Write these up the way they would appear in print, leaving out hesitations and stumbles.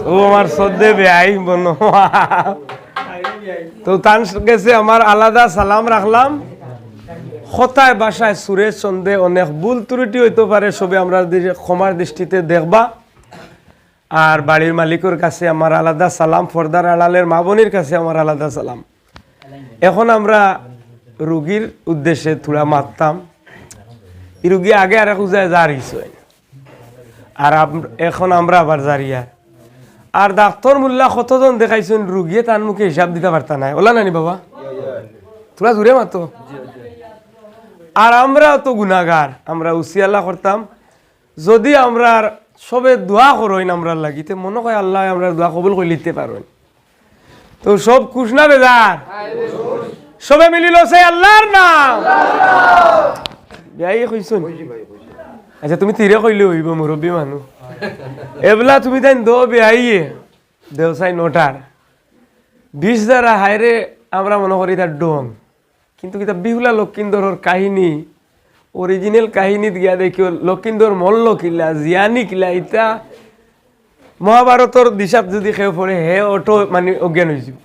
ও আমার সদ্যে বেআই বনো তো তান গেছে আমার আলাদা সালাম রাখলাম কথায় বাসায় সুরেশ চন্দে অনেক ভুল ত্রুটি হইতে পারে সবে আমরা ক্ষমার দৃষ্টিতে দেখবা আর বাড়ির মালিকের কাছে আমার আলাদা সালাম ফর্দার আড়ালের মা বোনের কাছে আমার আলাদা সালাম এখন আমরা রোগীর উদ্দেশ্যে থোড়া মারতাম এই রোগী আগে আর এক উজায় জারিস আর এখন আমরা আবার জারিয়া আর ডাক্তার মোল্লা কতজন দেখাইছেন রুগিয়ে তার মুখে হিসাব দিতে পারতা নাই ওলা নানি বাবা তোরা জুড়ে মাতো আর আমরা তো গুনাহগার আমরা উসিয়াল্লাহ করতাম যদি আমরা সবে দোয়া করইন আমরা লাগিতে মনে হয় আল্লাহ আমরা দোয়া কবুল করে নিতে পারেন তো সব খুশ না বেজার সবে মিলিল সেই আল্লাহর নাম যাই কইছুন আচ্ছা তুমি তীরে কইলে হইব মুরব্বী মানুষ এবলা তুমি তাই দো বেআইয়ে দেওসাই নোটার 20 দ্বারা হায়রে আমরা মনে করি তার ডোম কিন্তু কিতা বিহুলা লক্ষিন্দরের কাহিনী অরিজিনাল কাহিনী দিয়া দেখিও লক্ষিন্দর মল্ল কিলা জিয়ানি কিলা ইটা মহাভারতর দিশাত যদি খেয়ে পড়ে হে অটো মানে অজ্ঞান হয়ে যাব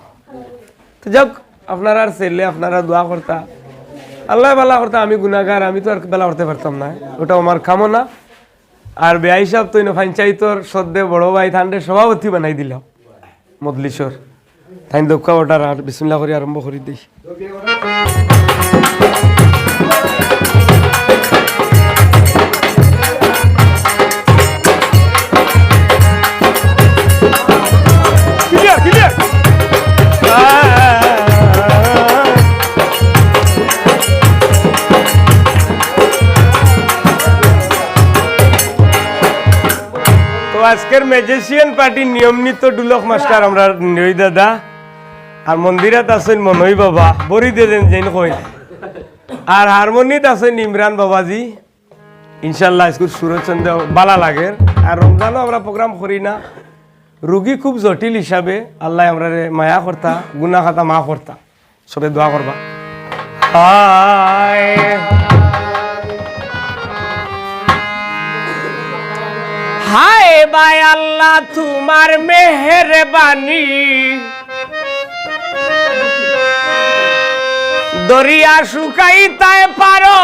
তো যাক আপনারা ছেলে আপনারা দোয়া করতা আল্লাহ বালা করতা আমি গুনাহগার আমি তো আর বেলা করতে পারতাম না ওটা আমার কামনা আর বেআই সাহেব তো পঞ্চায়েতর সদ্যে বড় ভাই থানরে সভাপতি বানাই দিল মদলিশর তাই দক্ষ ওটার আর বিসমিল্লাহ করে আরম্ভ করে দিই আজকের ম্যাজিশিয়ান পার্টি নিয়মিত ডুলক মাস্টার আমরা নিই দাদা আর মন্দিরাত আছেন মনই বাবা বড়ি দেন যেন কই আর হারমোনিত আছেন ইমরান বাবাজি ইনশাল্লাহ স্কুল সুরচন্দ্র বালা লাগে আর রমজানও আমরা প্রোগ্রাম করি না রোগী খুব জটিল হিসাবে আল্লাহ আমরা মায়া করতা গুনাহ খাতা মাফ করতা সবে দোয়া করবা হায় বাই আল্লাহ তোমার মেহেরবানি দরিয়া শুকাইতে পারো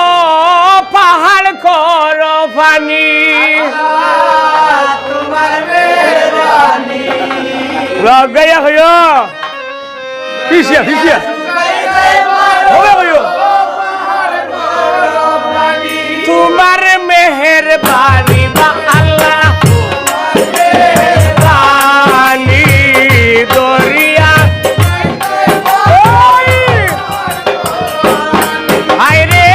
পাহাড় করো পানি তোমার মেহেরবানি লাগয়া হইও পিছিয়া পিছিয়া হবে হইও তোমার মেহেরবানি বা আল্লাহ দরিয়া আইরে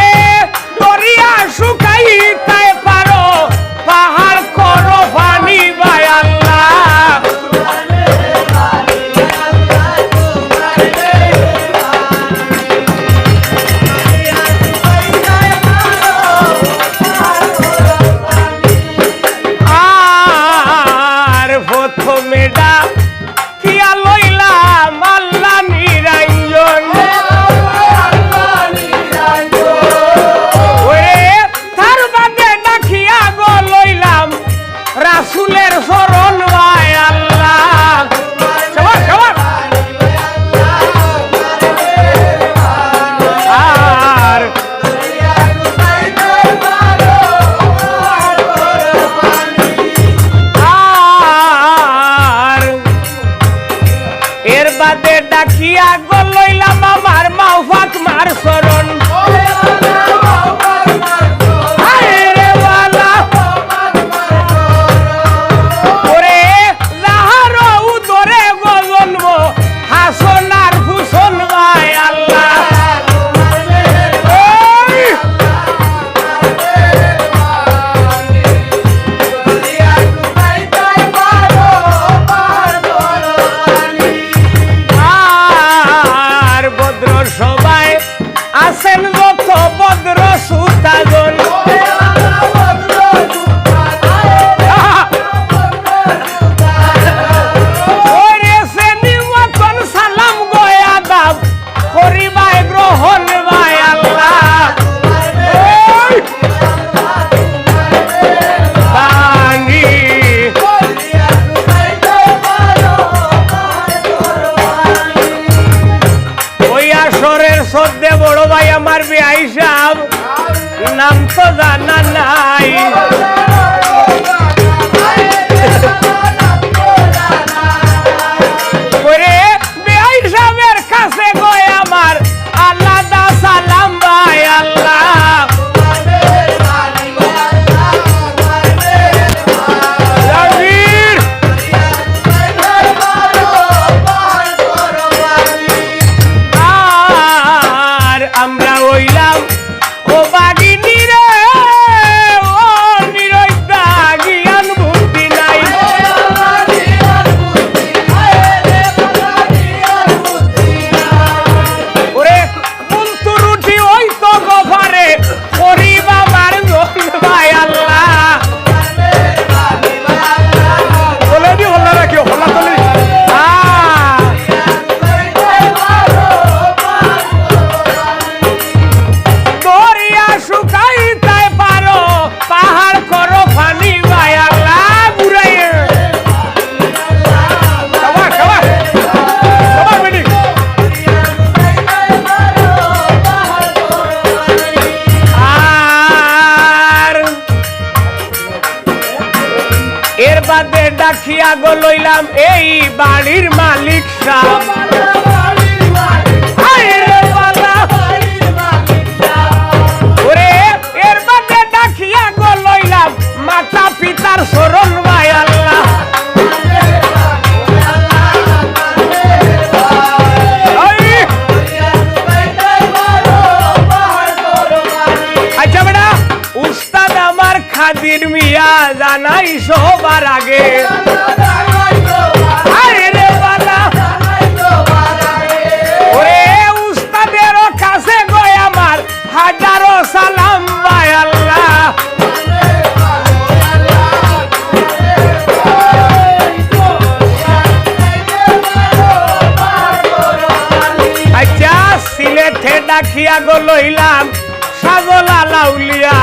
দরিয়া শুকাইতে পারো পাহাড় করো পানি ভাই আল্লাহ আর প্রথমে কিয়া লইলাম আল্লাহ নিরঞ্জন তার বাদে ডাকিয়া গো লইলাম রাসূলের শরণ ভাই আল্লাহ আর এর বাদে ডাকিয়া গো লইলাম আমার মাও ফাতমার শরণ ওরে যাহার উদরে গো জন্ম হাসনার ভূষণ ভাই আল্লাহ সবাই মধ্যে বড় ভাই আমার বিআই সাহেব নাম তো জানা নাই ওরে বিআই সাহেবের কাছে গয় আমার আলাদা সালাম ভাই আল্লাহ আমরা হইলাম ও বাগিনী রে ও নিরৈতা জ্ঞান বুদ্ধি নাই ওরে কুন্তু রুটি ওই তো গফারে করিবা মার ভাই আল্লাহ বলে দি হল্লা রাখি হল্লা তোলে ডাকিয়া গো লইলাম এই বাড়ির মালিক সাহেব ওরে এর বাদে ডাকিয়া গো লইলাম মাতা পিতার শরণ ভাই আল্লাহ আচ্ছা বেটা উস্তাদ আমার খাদির মিয়া জানাই সবার আগে ওরে উস্তাদের কাছে গয় আমার হাজারো সালাম ভাই আল্লাহ আচ্ছা সিলেটে ডাকিয়া গো লইলাম সাজলা লাউলিয়া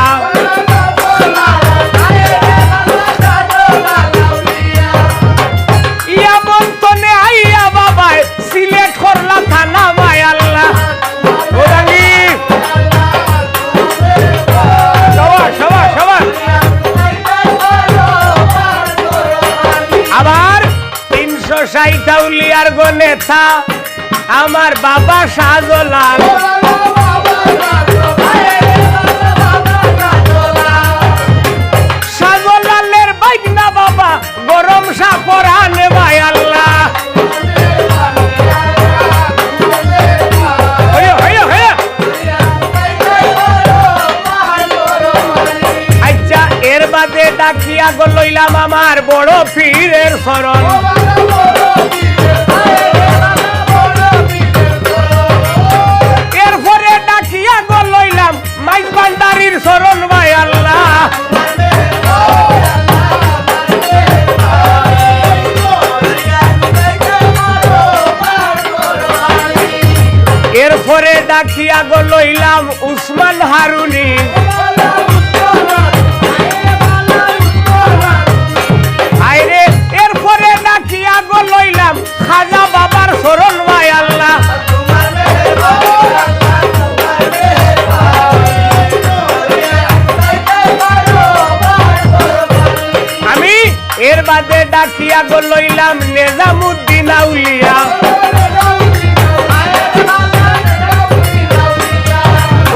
সিলেট করলা থানা ভাই আল্লাহ আবার 360 আউলিয়ার গো নেতা আমার বাবা শাহজালাল শাহজালালের বাইকনা বাবা গরম সাপরান ভাই আল্লাহ এর বাদে ডাকিয়া গো লইলাম আমার বড় পীরের শরণ এরপরে ডাকিয়া গো লইলাম মাইজ ভান্ডারির শরণ ভাই আল্লাহ এরপরে ডাকিয়া গো লইলাম উসমান হারুনি এরপরে ডাকিয়া গো লইলাম খাজা বাবার শরণ ভাই আল্লাহ আমি এর বাদে ডাকিয়া গো লইলাম নিজামুদ্দিন আউলিয়া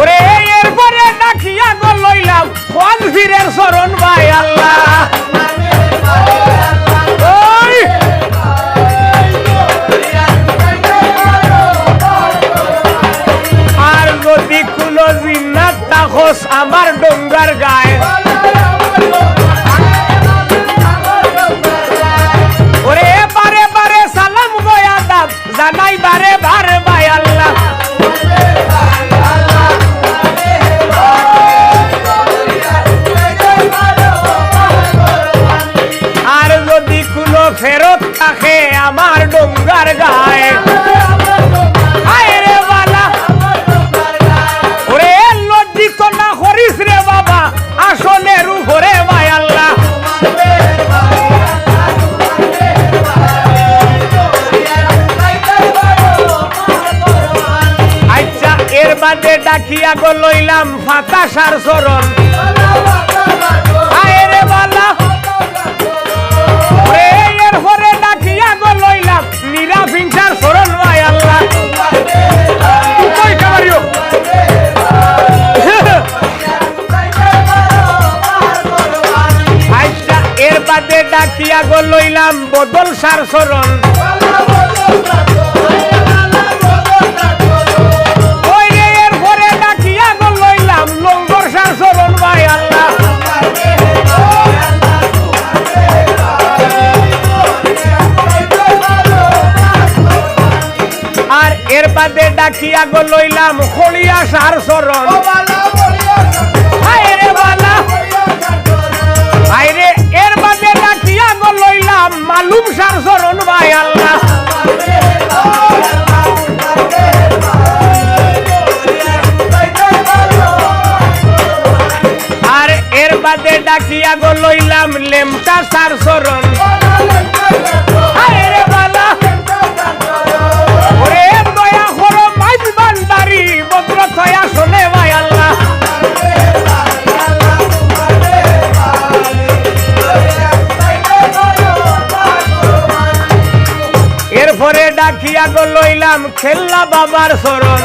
ওরে এরপরে ডাকিয়া গো লইলাম ওয়াজফিরের শরণ ভাই আল্লাহ আর যদি কোনো জিন্নাত তাখস আমার ডোঙ্গার গায়ে ওরে বারে বারে সালাম গয়া দাব জানাই বারে বারে ভাই আল্লাহ আর যদি কোনো ফেরত থাকে আমার ডোঙ্গার গায়ে ওরে লজ্জিত না করিস রে বাবা আসনের উপরে ভাই আল্লাহ ডাকিয়া গো লইলাম ফাতাসার চরণ আয় রে বালা এরপরে ডাকিয়া গো লইলাম মীরা ফিংসার চরণ ভাই আল্লাহ আচ্ছা এর বাদে ডাকিয়া গো লইলাম বদল সার চরণ এরপরে ডাকিয়া গো লইলাম লঙ্গর সার চরণ ভাই আল্লাহ আর এর বাদে ডাকিয়া গো লইলাম খলিয়া সার চরণ আয় রে বালা আইরে এর বাদে ডাকিয়া গো লইলাম মালুম সার চরণ ভাই আল্লাহ আর এর বাদে ডাকিয়া গো লইলাম লেমটা সার চরণ আয় রে বালা ওরে দয়া করো মাইজ বান্দারি বদ্র থয়া শোনে ভাই আল্লাহ এরপরে ডাকিয়া গো লইলাম খেল্লা বাবার চরণ